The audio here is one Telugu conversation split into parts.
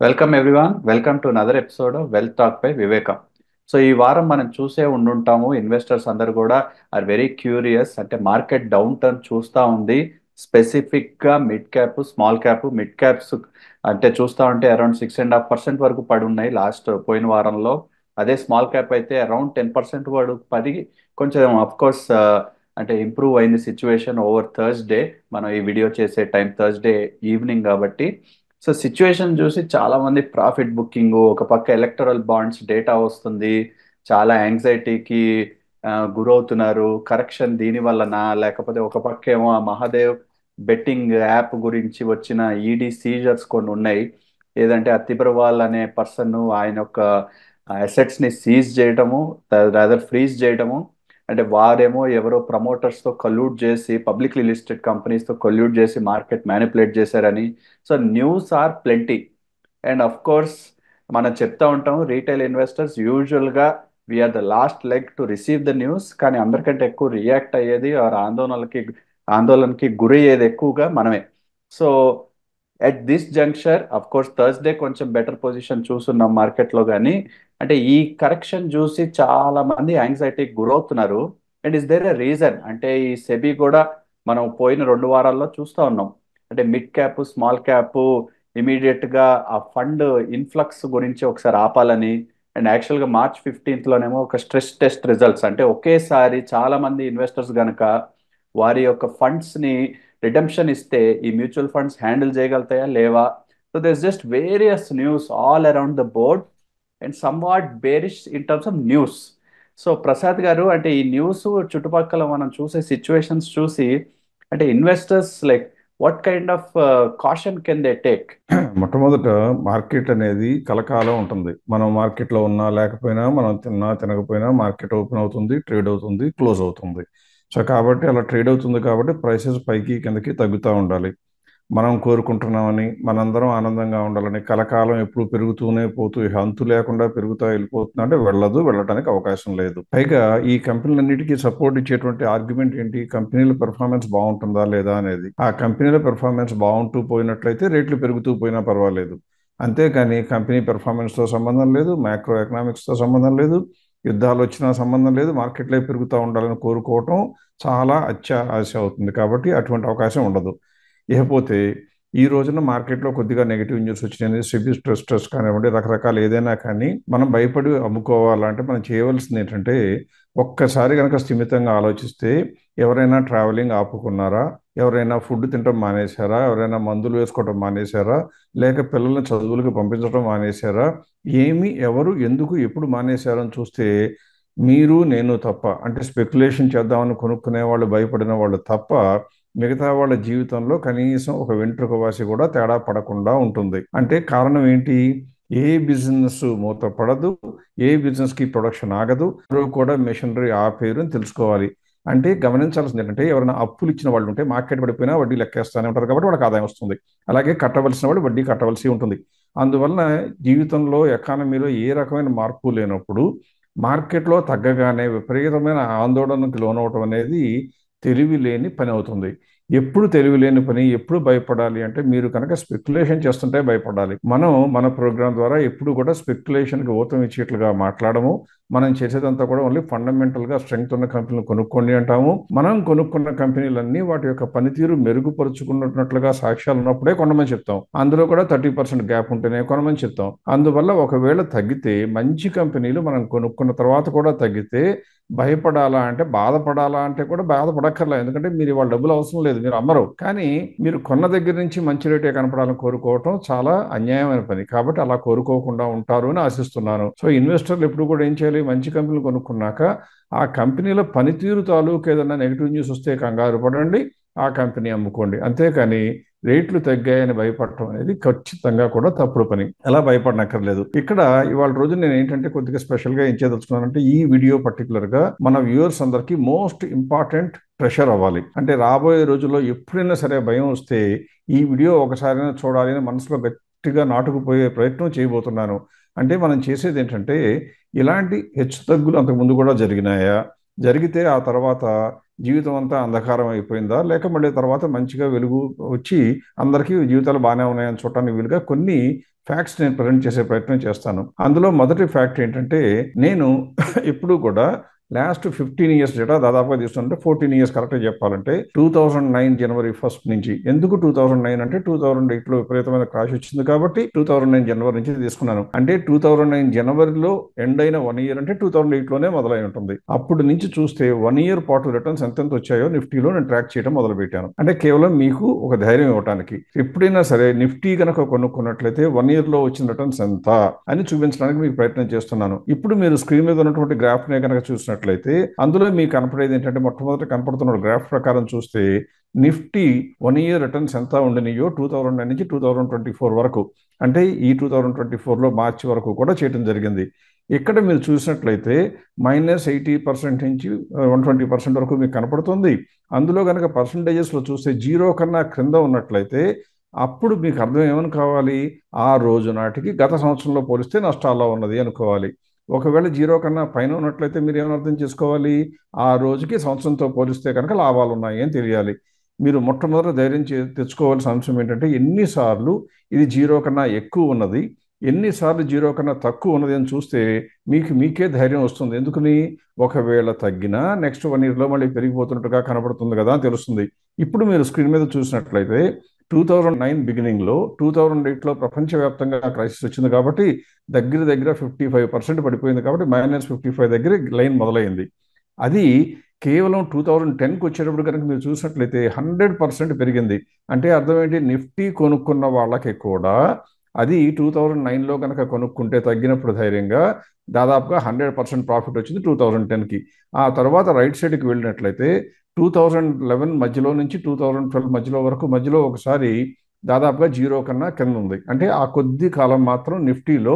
Welcome everyone. Welcome to another episode of wealth talk by వివేకం. సో ఈ వారం మనం చూసే ఉండుంటాము, ఇన్వెస్టర్స్ అందరూ కూడా ఆర్ వెరీ క్యూరియస్. అంటే మార్కెట్ డౌన్ టర్న్ చూస్తూ ఉంది. స్పెసిఫిక్గా mid cap, small cap. Mid caps అంటే చూస్తూ ఉంటే అరౌండ్ 6.5% వరకు పడి ఉన్నాయి లాస్ట్ పోయిన వారంలో. అదే స్మాల్ క్యాప్ అయితే అరౌండ్ 10% వరకు పడి కొంచెం అఫ్ కోర్స్ అంటే ఇంప్రూవ్ అయింది సిచ్యువేషన్ ఓవర్ థర్స్డే. మనం ఈ వీడియో చేసే టైం థర్స్డే ఈవినింగ్ కాబట్టి. సో సిచ్యువేషన్ చూసి చాలా మంది ప్రాఫిట్ బుకింగ్, ఒక పక్క ఎలక్టరల్ బాండ్స్ డేటా వస్తుంది, చాలా యాంగ్జైటీకి గురవుతున్నారు. కరెక్షన్ దీని వలన, లేకపోతే ఒక పక్క ఏమో ఆ మహాదేవ్ బెట్టింగ్ యాప్ గురించి వచ్చిన ఈడీ సీజర్స్ కొన్ని ఉన్నాయి. ఏదంటే అతిబ్రవాల్ అనే పర్సన్ ఆయన యొక్క అసెట్స్ ని సీజ్ చేయడము, రాదర్ ఫ్రీజ్ చేయడము. అంటే వారేమో ఎవరో ప్రమోటర్స్ తో కల్యూడ్ చేసి, పబ్లిక్లీ లిస్టెడ్ కంపెనీస్ తో కల్యూడ్ చేసి మార్కెట్ మ్యానిపులేట్ చేశారని. So news are plenty. And of course మనం చెప్తా ఉంటాం, రీటైల్ ఇన్వెస్టర్స్ యూజువల్గా we're the last leg to receive the news, కానీ అందరికంటే ఎక్కువ రియాక్ట్ అయ్యేది ఆర్ ఆందోళనకి గురయ్యేది ఎక్కువగా మనమే. So at this junction of course Thursday కొంచెం బెటర్ పొజిషన్ చూస్తున్నాం మార్కెట్లో, కానీ అంటే ఈ కరెక్షన్ చూసి చాలా మంది యాంగ్జైటీకి గురవుతున్నారు. And is there a reason అంటే ఈ సెబీ కూడా మనం పోయిన 2 వారాల్లో చూస్తూ ఉన్నాం. అంటే mid cap, small cap immediate గా ఆ ఫండ్ ఇన్ఫ్లక్స్ గురించి ఒకసారి ఆపాలని. అండ్ యాక్చువల్గా మార్చ్ 15th లోనేమో ఒక స్ట్రెస్ టెస్ట్ రిజల్ట్స్, అంటే ఒకేసారి చాలా మంది ఇన్వెస్టర్స్ గనక వారి యొక్క ఫండ్స్ ని రిడెంప్షన్ ఇస్తే ఈ మ్యూచువల్ ఫండ్స్ హ్యాండిల్ చేయగలుగుతాయా లేవా. So there just various news all around the board and somewhat bearish in terms of news. సో ప్రసాద్ గారు, అంటే ఈ న్యూస్ చుట్టుపక్కల మనం చూసే సిచ్యువేషన్స్ చూసి అంటే investors like what kind of caution can they take? మొట్టమొదట మార్కెట్ అనేది కలకాలం ఉంటుంది. మనం మార్కెట్లో ఉన్నా లేకపోయినా, మనం తిన్నా తినకపోయినా మార్కెట్ ఓపెన్ అవుతుంది, ట్రేడ్ అవుతుంది, క్లోజ్ అవుతుంది. సో కాబట్టి అలా ట్రేడ్ అవుతుంది కాబట్టి ప్రైసెస్ పైకి కిందకి తగ్గుతూ ఉండాలి. మనం కోరుకుంటున్నామని, మనందరం ఆనందంగా ఉండాలని, కలకాలం ఎప్పుడు పెరుగుతూనే పోతూ ఇక అంతు లేకుండా పెరుగుతూ వెళ్ళిపోతున్నా అంటే వెళ్ళడానికి అవకాశం లేదు. పైగా ఈ కంపెనీలన్నిటికీ సపోర్ట్ ఇచ్చేటువంటి ఆర్గ్యుమెంట్ ఏంటి? కంపెనీల పెర్ఫార్మెన్స్ బాగుంటుందా లేదా అనేది. ఆ కంపెనీల పెర్ఫార్మెన్స్ బాగుంటూ పోయినట్లయితే రేట్లు పెరుగుతూ పోయినా పర్వాలేదు. అంతేకాని కంపెనీ పెర్ఫార్మెన్స్తో సంబంధం లేదు, మ్యాక్రో ఎకనామిక్స్తో సంబంధం లేదు, యుద్ధాలు వచ్చినా సంబంధం లేదు, మార్కెట్లో పెరుగుతూ ఉండాలని కోరుకోవటం చాలా ఆశ అవుతుంది. కాబట్టి అటువంటి అవకాశం ఉండదు. ఇకపోతే ఈ రోజున మార్కెట్లో కొద్దిగా నెగిటివ్ న్యూస్ వచ్చినాయి, సెబీ స్ట్రెస్ టెస్ట్ కానివ్వండి, రకరకాలు ఏదైనా కానీ మనం భయపడి అమ్ముకోవాలంటే మనం చేయవలసింది ఏంటంటే, ఒక్కసారి కనుక స్థిమితంగా ఆలోచిస్తే ఎవరైనా ట్రావెలింగ్ ఆపుకున్నారా, ఎవరైనా ఫుడ్ తినడం మానేశారా, ఎవరైనా మందులు వేసుకోవడం మానేశారా, లేక పిల్లల్ని చదువులకు పంపించడం మానేశారా, ఎవరు ఎందుకు ఎప్పుడు మానేశారో అని చూస్తే మీరు నేను తప్ప, అంటే స్పెక్యులేషన్ చేద్దామని కొనుక్కునే వాళ్ళు భయపడిన వాళ్ళు తప్ప మిగతా వాళ్ళ జీవితంలో కనీసం ఒక వెంట్రుక వాసి కూడా తేడా పడకుండా ఉంటుంది. అంటే కారణం ఏంటి? ఏ బిజినెస్ మూత పడదు, ఏ బిజినెస్కి ప్రొడక్షన్ ఆగదు, ఎవరు కూడా మెషినరీ ఆపేరు అని తెలుసుకోవాలి. అంటే గమనించాల్సింది ఏంటంటే, ఎవరైనా అప్పులు ఇచ్చిన వాళ్ళు ఉంటే మార్కెట్ పడిపోయినా వడ్డీ లెక్కేస్తూనే ఉంటారు కాబట్టి వాళ్ళకి ఆదాయం వస్తుంది. అలాగే కట్టవలసిన వాళ్ళు వడ్డీ కట్టవలసి ఉంటుంది. అందువలన జీవితంలో ఎకానమీలో ఏ రకమైన మార్పు లేనప్పుడు మార్కెట్లో తగ్గగానే విపరీతమైన ఆందోళనకు లోనవటం అనేది తెలివి లేని పని అవుతుంది. ఎప్పుడు తెలివి లేని పని, ఎప్పుడు భయపడాలి అంటే మీరు కనుక స్పెక్యులేషన్ చేస్తుంటే భయపడాలి. మనం మన ప్రోగ్రాం ద్వారా ఎప్పుడు కూడా స్పెక్యులేషన్కి ఊతం ఇచ్చేట్లుగా మాట్లాడము. మనం చేసేదంతా కూడా ఓన్లీ ఫండమెంటల్గా స్ట్రెంగ్త్ ఉన్న కంపెనీలు కొనుక్కోండి అంటాము. మనం కొనుక్కున్న కంపెనీలన్నీ వాటి యొక్క పనితీరు మెరుగుపరుచుకున్నట్లుగా సాక్ష్యాలు ఉన్నప్పుడే కొనమని చెప్తాం. అందులో కూడా 30% గ్యాప్ ఉంటేనే కొనమని చెప్తాం. అందువల్ల ఒకవేళ తగ్గితే, మంచి కంపెనీలు మనం కొనుక్కున్న తర్వాత కూడా తగ్గితే భయపడాలా అంటే, బాధపడాలా అంటే కూడా బాధపడక్కర్లా. ఎందుకంటే మీరు వాళ్ళ డబ్బులు అవసరం లేదు, మీరు అమ్మరు. కానీ మీరు కొన్న దగ్గర నుంచి మంచి రేటే కనపడాలని కోరుకోవటం చాలా అన్యాయమైన పని. కాబట్టి అలా కోరుకోకుండా ఉంటారు అని ఆశిస్తున్నాను. సో ఇన్వెస్టర్లు ఎప్పుడు కూడా ఏం చేయాలి? మంచి కంపెనీలు కొనుక్కున్నాక ఆ కంపెనీల పనితీరు తాలూకు ఏదైనా నెగిటివ్ న్యూస్ వస్తే కంగారు పడండి, ఆ కంపెనీ అమ్ముకోండి. అంతేకాని రేట్లు తగ్గాయని భయపడటం అనేది ఖచ్చితంగా కూడా తప్పుడు పని. అలా భయపడనక్కర్లేదు. ఇక్కడ ఇవాళ రోజు నేను ఏంటంటే కొద్దిగా స్పెషల్గా ఏం చేయదలుచుకున్నానంటే, ఈ వీడియో పర్టికులర్గా మన వ్యూవర్స్ అందరికీ మోస్ట్ ఇంపార్టెంట్ ప్రెషర్ అవ్వాలి. అంటే రాబోయే రోజుల్లో ఎప్పుడైనా సరే భయం వస్తే ఈ వీడియో ఒకసారైనా చూడాలి అని మనసులో గట్టిగా నాటుకుపోయే ప్రయత్నం చేయబోతున్నాను. అంటే మనం చేసేది ఏంటంటే, ఇలాంటి హెచ్చు తగ్గులు అంతకుముందు కూడా జరిగినాయా, జరిగితే ఆ తర్వాత జీవితం అంతా అంధకారం అయిపోయిందా, లేక మళ్ళీ తర్వాత మంచిగా వెలుగు వచ్చి అందరికీ జీవితాలు బాగానే ఉన్నాయని చూడటానికి వీలుగా కొన్ని ఫ్యాక్ట్స్ నేను ప్రజెంట్ చేసే ప్రయత్నం చేస్తాను. అందులో మొదటి ఫ్యాక్ట్ ఏంటంటే, నేను ఎప్పుడూ కూడా లాస్ట్ 15 ఇయర్స్ డేటా దాదాపుగా తీసుకుంటే 14 ఇయర్స్ కరెక్ట్గా చెప్పాలంటే 2009 జనవరి 1 నుంచి. ఎందుకు 2009 అంటే 2008లో విపరీతమైన క్రాష్ వచ్చింది కాబట్టి 2009 జనవరి నుంచి తీసుకున్నాను. అంటే 2009 జనవరిలో ఎండ్ అయిన 1 ఇయర్ అంటే 2008లోనే మొదలై ఉంటుంది. అప్పుడు నుంచి చూస్తే 1 ఇయర్ పాటు రిటర్న్స్ ఎంతెంత వచ్చాయో నిఫ్టీలో నేను ట్రాక్ చేయడం మొదలు పెట్టాను. అంటే కేవలం మీకు ఒక ధైర్యం ఇవ్వడానికి. ఎప్పుడైనా సరే నిఫ్టీ కనుక కొనుక్కున్నట్లయితే 1 ఇయర్ లో వచ్చిన రిటర్న్స్ ఎంత అని చూపించడానికి మీకు ప్రయత్నం చేస్తున్నాను. ఇప్పుడు మీరు స్క్రీన్ మీద ఉన్నటువంటి గ్రాఫ్ నే కనుక చూసినట్లయితే అందులో మీకు కనపడేది ఏంటంటే, మొట్టమొదటి కనపడుతున్న గ్రాఫ్ ప్రకారం చూస్తే నిఫ్టీ 1 ఇయర్ రిటర్న్స్ ఎంత ఉండినాయో 2009 నుంచి 2024 వరకు, అంటే ఈ 2024లో మార్చి వరకు కూడా చేయడం జరిగింది. ఇక్కడ మీరు చూసినట్లయితే -80% నుంచి 120% వరకు మీకు కనపడుతుంది. అందులో కనుక పర్సంటేజెస్లో చూస్తే 0 కన్నా క్రింద ఉన్నట్లయితే అప్పుడు మీకు అర్థం ఏమని కావాలి, ఆ రోజు నాటికి గత సంవత్సరంలో పోలిస్తే నష్టాల్లో ఉన్నది అనుకోవాలి. ఒకవేళ 0 కన్నా పైన ఉన్నట్లయితే మీరు ఏమని అర్థం చేసుకోవాలి, ఆ రోజుకి సంవత్సరంతో పోలిస్తే కనుక లాభాలు ఉన్నాయి అని తెలియాలి. మీరు మొట్టమొదటి ధైర్యం తెచ్చుకోవాల్సిన అంశం ఏంటంటే, ఎన్నిసార్లు ఇది 0 కన్నా ఎక్కువ ఉన్నది, ఎన్నిసార్లు 0 కన్నా తక్కువ ఉన్నది అని చూస్తే మీకే ధైర్యం వస్తుంది. ఎందుకని, ఒకవేళ తగ్గినా నెక్స్ట్ 1 ఇయర్లో మళ్ళీ పెరిగిపోతున్నట్టుగా కనబడుతుంది కదా అని తెలుస్తుంది. ఇప్పుడు మీరు స్క్రీన్ మీద చూసినట్లయితే 2009 బిగినింగ్లో 2008లో ప్రపంచవ్యాప్తంగా క్రైసిస్ వచ్చింది కాబట్టి దగ్గర దగ్గర 55% పడిపోయింది కాబట్టి -55 దగ్గర లైన్ మొదలైంది. అది కేవలం 2010కి వచ్చేటప్పుడు కనుక మీరు చూసినట్లయితే 100% పెరిగింది. అంటే అర్థం ఏంటి, నిఫ్టీ కొనుక్కున్న వాళ్ళకి కూడా అది 2009లో కనుక కొనుక్కుంటే తగ్గినప్పుడు ధైర్యంగా దాదాపుగా 100% ప్రాఫిట్ వచ్చింది 2010కి. ఆ తర్వాత రైట్ సైడ్కి వెళ్ళినట్లయితే 2011 మధ్యలో నుంచి 2012 మధ్యలో ఒకసారి దాదాపుగా 0 కన్నా కింద ఉంది. అంటే ఆ కొద్ది కాలం మాత్రం నిఫ్టీలో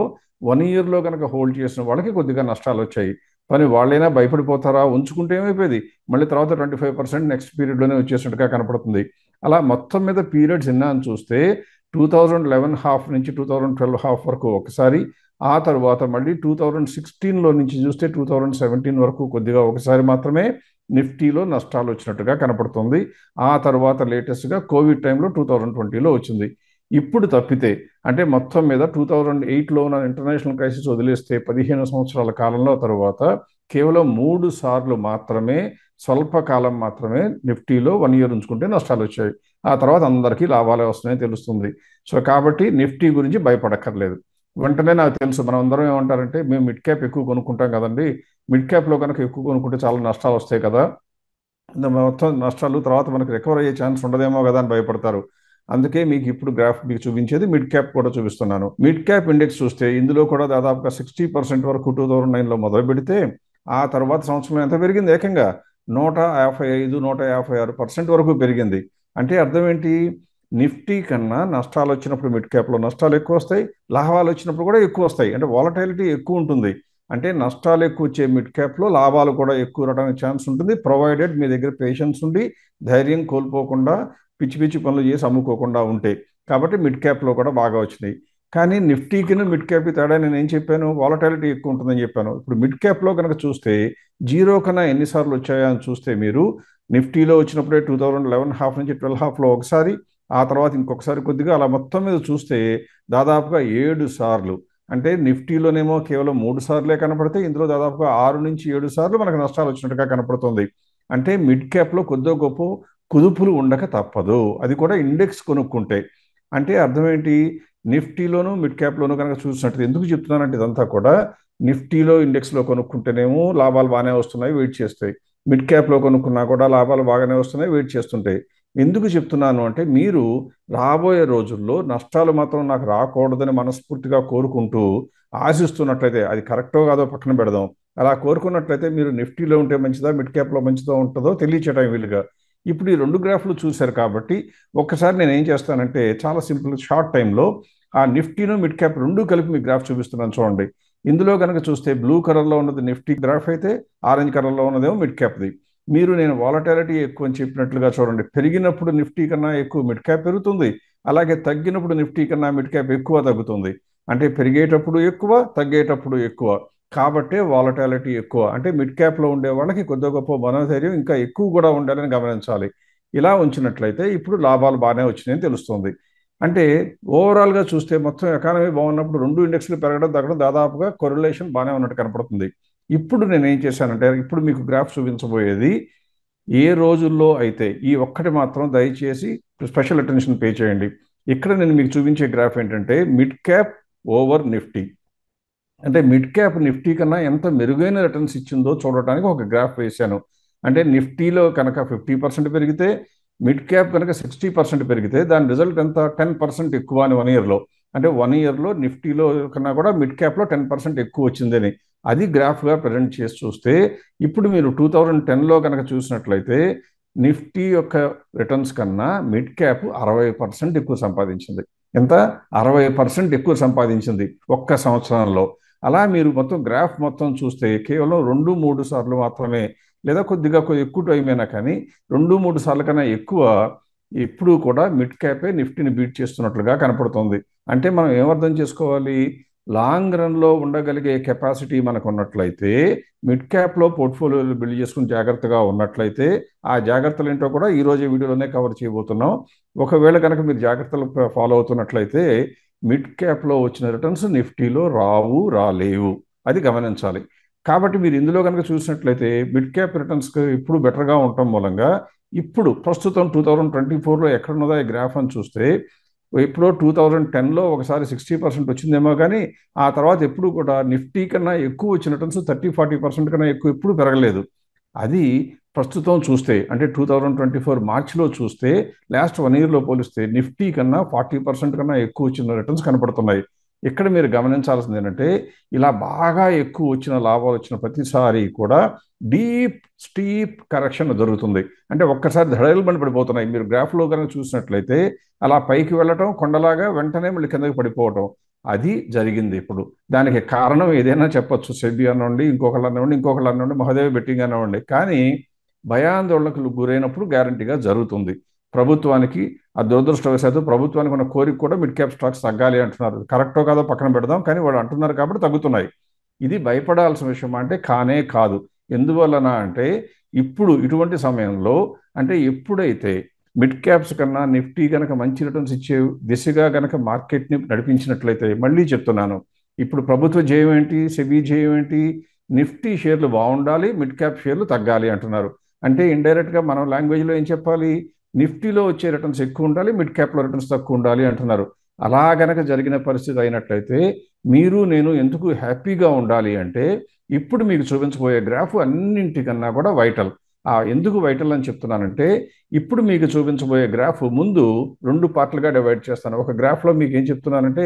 1 ఇయర్లో కనుక హోల్డ్ చేసిన వాళ్ళకి కొద్దిగా నష్టాలు వచ్చాయి. కానీ వాళ్ళైనా భయపడిపోతారా, ఉంచుకుంటే ఏమైపోయింది, మళ్ళీ తర్వాత 25% నెక్స్ట్ పీరియడ్లోనే వచ్చేసినట్టుగా కనపడుతుంది. అలా మొత్తం మీద పీరియడ్స్ ఎన్నా అని చూస్తే 2011 హాఫ్ నుంచి 2012 హాఫ్ వరకు ఒకసారి, ఆ తర్వాత మళ్ళీ 2016లో నుంచి చూస్తే 2017 వరకు కొద్దిగా ఒకసారి మాత్రమే నిఫ్టీలో నష్టాలు వచ్చినట్టుగా కనపడుతుంది. ఆ తర్వాత లేటెస్ట్గా కోవిడ్ టైంలో 2020లో వచ్చింది. ఇప్పుడు తప్పితే, అంటే మొత్తం మీద 2008లో ఉన్న ఇంటర్నేషనల్ క్రైసిస్ వదిలేస్తే 15 సంవత్సరాల కాలంలో తర్వాత కేవలం 3 సార్లు మాత్రమే, స్వల్పకాలం మాత్రమే నిఫ్టీలో 1 ఇయర్ ఉంచుకుంటే నష్టాలు వచ్చాయి. ఆ తర్వాత అందరికీ లాభాలే వస్తున్నాయని తెలుస్తుంది. సో కాబట్టి నిఫ్టీ గురించి భయపడక్కర్లేదు. వెంటనే నాకు తెలుసు, మనం అందరం ఏమంటారంటే, మేము మిడ్ క్యాప్ ఎక్కువ కొనుక్కుంటాం కదండి, మిడ్ క్యాప్లో కనుక ఎక్కువ కొనుక్కుంటే చాలా నష్టాలు వస్తాయి కదా, మొత్తం నష్టాలు తర్వాత మనకు రికవర్ అయ్యే ఛాన్స్ ఉండదేమో కదా అని భయపడతారు. అందుకే మీకు ఇప్పుడు గ్రాఫ్ మీకు చూపించేది మిడ్ క్యాప్ కూడా చూపిస్తున్నాను. మిడ్ క్యాప్ ఇండెక్స్ చూస్తే ఇందులో కూడా దాదాపుగా 60% వరకు 2009లో మొదలు పెడితే ఆ తర్వాత సంవత్సరంలో ఎంత పెరిగింది, ఏకంగా 155-156% వరకు పెరిగింది. అంటే అర్థం ఏంటి, నిఫ్టీ కన్నా నష్టాలు వచ్చినప్పుడు మిడ్ క్యాప్లో నష్టాలు ఎక్కువ వస్తాయి, లాభాలు వచ్చినప్పుడు కూడా ఎక్కువ వస్తాయి. అంటే వాలటైలిటీ ఎక్కువ ఉంటుంది. అంటే నష్టాలు ఎక్కువ వచ్చే మిడ్ క్యాప్లో లాభాలు కూడా ఎక్కువ రావడానికి ఛాన్స్ ఉంటుంది, ప్రొవైడెడ్ మీ దగ్గర పేషెన్స్ ఉండి ధైర్యం కోల్పోకుండా పిచ్చి పిచ్చి పనులు చేసి అమ్ముకోకుండా ఉంటాయి. కాబట్టి మిడ్ క్యాప్లో కూడా బాగా వచ్చినాయి. కానీ నిఫ్టీకి మిడ్ క్యాప్కి తేడా నేను ఏం చెప్పాను, వాలటాలిటీ ఎక్కువ ఉంటుందని చెప్పాను. ఇప్పుడు మిడ్ క్యాప్లో కనుక చూస్తే 0 కన్నా ఎన్నిసార్లు వచ్చాయా అని చూస్తే మీరు నిఫ్టీలో వచ్చినప్పుడే 2011 హాఫ్ నుంచి 12 హాఫ్లో ఒకసారి, ఆ తర్వాత ఇంకొకసారి కొద్దిగా, అలా మొత్తం మీద చూస్తే దాదాపుగా 7 సార్లు. అంటే నిఫ్టీలోనేమో కేవలం 3 సార్లే కనపడితే ఇందులో దాదాపుగా 6 నుంచి 7 సార్లు మనకు నష్టాలు వచ్చినట్టుగా కనపడుతుంది. అంటే మిడ్ క్యాప్లో కొద్దో గొప్ప కుదుపులు ఉండక తప్పదు, అది కూడా ఇండెక్స్ కొనుక్కుంటే. అంటే అర్థం ఏంటి, నిఫ్టీలోను మిడ్ క్యాప్లోను కనుక చూసినట్టు, ఎందుకు చెప్తున్నానంటే ఇదంతా కూడా నిఫ్టీలో ఇండెక్స్లో కొనుక్కుంటేనేమో లాభాలు బాగానే వస్తున్నాయి, వెయిట్ చేస్తాయి. మిడ్ క్యాప్లో కొనుక్కున్నా కూడా లాభాలు బాగానే వస్తున్నాయి, వెయిట్ చేస్తుంటాయి. ఎందుకు చెప్తున్నాను అంటే, మీరు రాబోయే రోజుల్లో నష్టాలు మాత్రం నాకు రాకూడదని మనస్ఫూర్తిగా కోరుకుంటూ ఆశిస్తున్నట్లయితే, అది కరెక్టో కాదో పక్కన పెడదాం, అలా కోరుకున్నట్లయితే మీరు నిఫ్టీలో ఉంటే మంచిదా మిడ్ క్యాప్లో మంచిదో ఉంటుందో తెలియచేయడం వీలుగా. ఇప్పుడు ఈ 2 గ్రాఫ్లు చూశారు కాబట్టి ఒక్కసారి నేను ఏం చేస్తానంటే, చాలా సింపుల్, షార్ట్ టైంలో ఆ నిఫ్టీను మిడ్ క్యాప్ రెండు కలిపి మీ గ్రాఫ్ చూపిస్తున్నాను చూడండి. ఇందులో కనుక చూస్తే బ్లూ కలర్లో ఉన్నది నిఫ్టీ గ్రాఫ్ అయితే, ఆరెంజ్ కలర్లో ఉన్నదేమో మిడ్ క్యాప్ది. నేను వాలటాలిటీ ఎక్కువ అని చెప్పినట్లుగా చూడండి, పెరిగినప్పుడు నిఫ్టీ కన్నా ఎక్కువ మిడ్ క్యాప్ పెరుగుతుంది, అలాగే తగ్గినప్పుడు నిఫ్టీ కన్నా మిడ్ క్యాప్ ఎక్కువ తగ్గుతుంది. అంటే పెరిగేటప్పుడు ఎక్కువ, తగ్గేటప్పుడు ఎక్కువ. కాబట్టే వాలటాలిటీ ఎక్కువ. అంటే మిడ్ క్యాప్లో ఉండే వాళ్ళకి కొద్ది గొప్ప మనోధైర్యం ఇంకా ఎక్కువ కూడా ఉండాలని గమనించాలి. ఇలా ఉంచినట్లయితే ఇప్పుడు లాభాలు బాగానే వచ్చినాయని తెలుస్తుంది. అంటే ఓవరాల్గా చూస్తే మొత్తం ఎకానమీ బాగున్నప్పుడు రెండు ఇండెక్స్లు పెరగడం తగ్గడం దాదాపుగా కొరిలేషన్ బాగానే ఉన్నట్టు కనపడుతుంది. ఇప్పుడు నేను ఏం చేశానంటే ఇప్పుడు మీకు గ్రాఫ్ చూపించబోయేది ఏ రోజుల్లో అయితే ఈ ఒక్కటి మాత్రం దయచేసి స్పెషల్ అటెన్షన్ పే చేయండి. ఇక్కడ నేను మీకు చూపించే గ్రాఫ్ ఏంటంటే మిడ్ క్యాప్ ఓవర్ నిఫ్టీ. అంటే మిడ్ క్యాప్ నిఫ్టీ కన్నా ఎంత మెరుగైన రిటర్న్స్ ఇచ్చిందో చూడటానికి ఒక గ్రాఫ్ వేశాను. అంటే నిఫ్టీలో కనుక 50% పెరిగితే మిడ్ క్యాప్ కనుక 60% పెరిగితే దాని రిజల్ట్ ఎంత 10% ఎక్కువ అని 1 ఇయర్లో. అంటే 1 ఇయర్లో నిఫ్టీలో కన్నా కూడా మిడ్ క్యాప్లో 10% ఎక్కువ వచ్చిందని అది గ్రాఫ్గా ప్రజెంట్ చేసి చూస్తే ఇప్పుడు మీరు 2010లో కనుక చూసినట్లయితే నిఫ్టీ యొక్క రిటర్న్స్ కన్నా మిడ్ క్యాప్ 60% ఎక్కువ సంపాదించింది. ఎంత 60% ఎక్కువ సంపాదించింది ఒక్క సంవత్సరంలో. అలా మీరు మొత్తం గ్రాఫ్ మొత్తం చూస్తే కేవలం 2-3 సార్లు మాత్రమే లేదా కొద్దిగా ఎక్కువ టైం అయినా కానీ 2-3 సార్ల కన్నా ఎక్కువ ఎప్పుడూ కూడా మిడ్ క్యాపే నిఫ్టీని బీట్ చేస్తున్నట్లుగా కనపడుతుంది. అంటే మనం ఏమర్థం చేసుకోవాలి, లాంగ్ రన్లో ఉండగలిగే కెపాసిటీ మనకు ఉన్నట్లయితే మిడ్ క్యాప్లో పోర్ట్ఫోలియోలు బిల్డ్ చేసుకుని జాగ్రత్తగా ఉన్నట్లయితే ఆ జాగ్రత్తలు ఏంటో కూడా ఈరోజు వీడియోలోనే కవర్ చేయబోతున్నాం. ఒకవేళ కనుక మీరు జాగ్రత్తలు ఫాలో అవుతున్నట్లయితే మిడ్ క్యాప్లో వచ్చిన రిటర్న్స్ నిఫ్టీలో రాలేవు, అది గమనించాలి. కాబట్టి మీరు ఇందులో కనుక చూసినట్లయితే మిడ్ క్యాప్ రిటర్న్స్ ఇప్పుడు బెటర్గా ఉండటం మూలంగా ఇప్పుడు ప్రస్తుతం 2024లో ఎక్కడున్నదా ఈ గ్రాఫ్ అని చూస్తే ఎప్పుడో 2010లో ఒకసారి 60% వచ్చిందేమో కానీ ఆ తర్వాత ఎప్పుడు కూడా నిఫ్టీ కన్నా ఎక్కువ వచ్చిన రిటర్న్స్ 30-40% కన్నా ఎక్కువ ఎప్పుడు పెరగలేదు. అది ప్రస్తుతం చూస్తే అంటే 2024 మార్చిలో చూస్తే లాస్ట్ 1 ఇయర్లో పోలిస్తే నిఫ్టీ కన్నా 40% కన్నా ఎక్కువ వచ్చిన రిటర్న్స్ కనపడుతున్నాయి. ఇక్కడ మీరు గమనించాల్సింది ఏంటంటే ఇలా బాగా ఎక్కువ వచ్చిన లాభాలు వచ్చిన ప్రతిసారి కూడా స్టీప్ కరెక్షన్ జరుగుతుంది. అంటే ఒక్కసారి ధడల్మని పడిపోతున్నాయి. మీరు గ్రాఫ్లో కనుక చూసినట్లయితే అలా పైకి వెళ్ళటం కొండలాగా వెంటనే మళ్ళీ కిందకి పడిపోవటం అది జరిగింది. ఇప్పుడు దానికి కారణం ఏదైనా చెప్పొచ్చు, సెబీ అనివ్వండి, ఇంకొకళ్ళు అనివ్వండి, మహదేవ్ బెట్టింగ్ అనివ్వండి. కానీ భయాందోళనకు గురైనప్పుడు గ్యారంటీగా జరుగుతుంది. ప్రభుత్వానికి ఆ దురదృష్టవశాత్తు ప్రభుత్వానికి ఉన్న కోరిక కూడా మిడ్ క్యాప్ స్టాక్స్ తగ్గాలి అంటున్నారు. కరెక్టో కాదో పక్కన పెడదాం, కానీ వాళ్ళు అంటున్నారు కాబట్టి తగ్గుతున్నాయి. ఇది భయపడాల్సిన విషయం అంటే కానే కాదు. ఎందువలన అంటే ఇప్పుడు ఇటువంటి సమయంలో అంటే ఎప్పుడైతే మిడ్ క్యాప్స్ కన్నా నిఫ్టీ కనుక మంచి రిటర్న్స్ ఇచ్చే దిశగా కనుక మార్కెట్ని నడిపించినట్లయితే, మళ్ళీ చెప్తున్నాను, ఇప్పుడు ప్రభుత్వ జయం ఏంటి, సెబీ జయం ఏంటి, నిఫ్టీ షేర్లు బాగుండాలి, మిడ్ క్యాప్ షేర్లు తగ్గాలి అంటున్నారు. అంటే ఇండైరెక్ట్గా మనం లాంగ్వేజ్లో ఏం చెప్పాలి, నిఫ్టీలో వచ్చే రిటర్న్స్ ఎక్కువ ఉండాలి, మిడ్ క్యాప్లో రిటర్న్స్ తక్కువ ఉండాలి అంటున్నారు. అలా గనక జరిగిన పరిస్థితి అయినట్లయితే మీరు నేను ఎందుకు హ్యాపీగా ఉండాలి అంటే ఇప్పుడు మీకు చూపించబోయే గ్రాఫ్ అన్నింటికన్నా కూడా వైటల్. ఎందుకు వైటల్ అని చెప్తున్నానంటే ఇప్పుడు మీకు చూపించబోయే గ్రాఫ్ ముందు 2 పార్ట్లుగా డివైడ్ చేస్తాను. ఒక గ్రాఫ్లో మీకు ఏం చెప్తున్నానంటే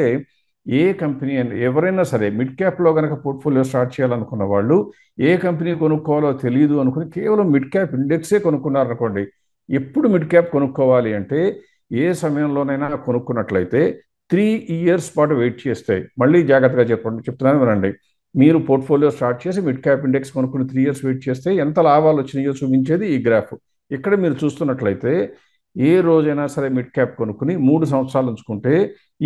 ఏ కంపెనీ ఎవరైనా సరే మిడ్ క్యాప్లో కనుక పోర్ట్ఫోలియో స్టార్ట్ చేయాలనుకున్న వాళ్ళు ఏ కంపెనీ కొనుక్కోవాలో తెలియదు అనుకుని కేవలం మిడ్ క్యాప్ ఇండెక్సే కొనుక్కున్నారనుకోండి. ఎప్పుడు మిడ్ క్యాప్ కొనుక్కోవాలి అంటే ఏ సమయంలోనైనా కొనుక్కున్నట్లయితే 3 ఇయర్స్ పాటు వెయిట్ చేస్తే, మళ్ళీ జాగ్రత్తగా చెప్తున్నాను వినండి, మీరు పోర్ట్ఫోలియో స్టార్ట్ చేసి మిడ్ క్యాప్ ఇండెక్స్ కొనుక్కుని 3 ఇయర్స్ వెయిట్ చేస్తే ఎంత లాభాలు వచ్చినాయో చూపించేది ఈ గ్రాఫ్. ఇక్కడ మీరు చూస్తున్నట్లయితే ఏ రోజైనా సరే మిడ్ క్యాప్ కొనుక్కుని 3 సంవత్సరాలు ఉంచుకుంటే